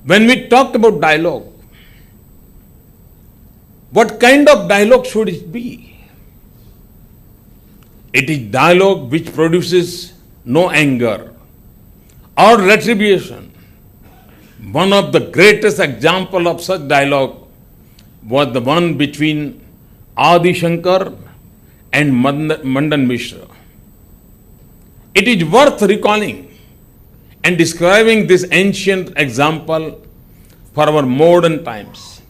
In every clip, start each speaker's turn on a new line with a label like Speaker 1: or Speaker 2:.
Speaker 1: When we talk about dialogue, what kind of dialogue should it be? It is dialogue which produces no anger or retribution. One of the greatest example of such dialogue was the one between Adi Shankar and Mandan Mishra. It is worth recalling and describing this ancient example for our modern times.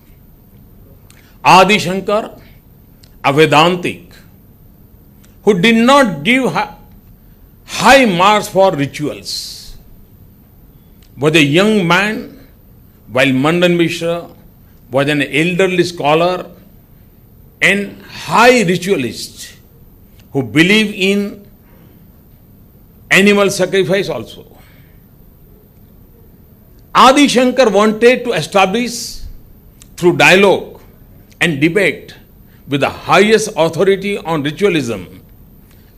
Speaker 1: Adi Shankar, a Vedantic, who did not give high marks for rituals, was a young man, while Mandan Mishra was an elderly scholar and high ritualist who believed in animal sacrifice also. Adi Shankar wanted to establish through dialogue and debate with the highest authority on ritualism,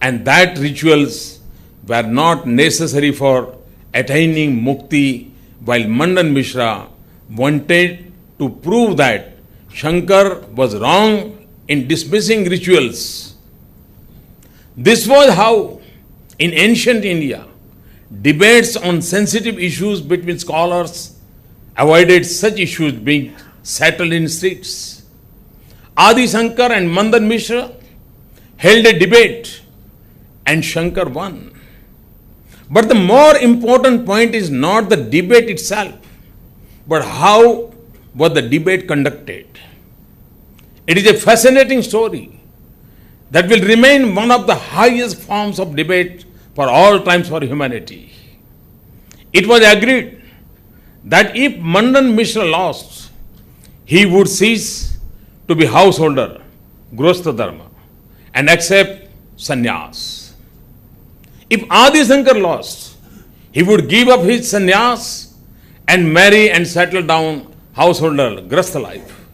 Speaker 1: and that rituals were not necessary for attaining mukti, while Mandan Mishra wanted to prove that Shankar was wrong in dismissing rituals. This was how, in ancient India, debates on sensitive issues between scholars avoided such issues being settled in streets. Adi Shankar and Mandan Mishra held a debate and Shankar won. But the more important point is not the debate itself, but how was the debate conducted. It is a fascinating story that will remain one of the highest forms of debate for all times for humanity. It was agreed that if Mandan Mishra lost, he would cease to be householder, Grostha Dharma, and accept sannyas. If Adi Shankar lost, he would give up his sannyas and marry and settle down householder, Grastha life.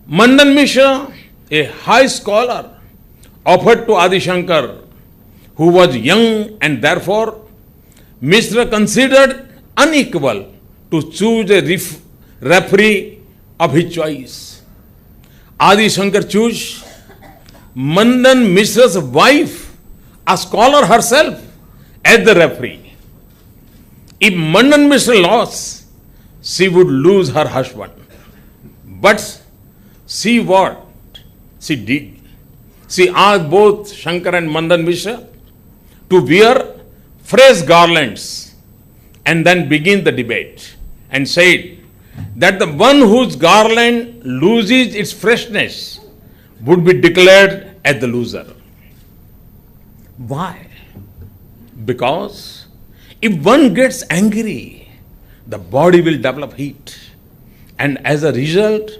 Speaker 1: Mandan Mishra, a high scholar, offered to Adi Shankar, who was young and therefore Mishra considered unequal to choose a referee of his choice. Adi Shankar chose Mandan Mishra's wife, a scholar herself, as the referee. If Mandan Mishra lost, she would lose her husband. But see what she did. She asked both Shankar and Mandan Mishra to wear fresh garlands and then begin the debate, and said that the one whose garland loses its freshness would be declared as the loser. Why? Because if one gets angry, the body will develop heat, and as a result,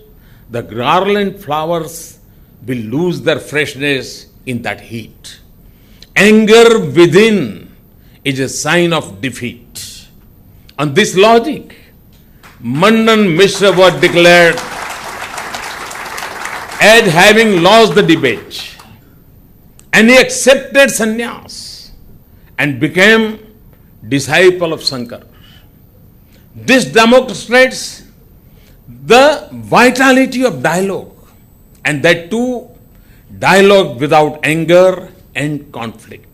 Speaker 1: the garland flowers will lose their freshness in that heat. Anger within is a sign of defeat. On this logic, Mandan Mishra was declared as having lost the debate, and he accepted sannyas and became disciple of Shankar. This demonstrates the vitality of dialogue, and that too, dialogue without anger and conflict.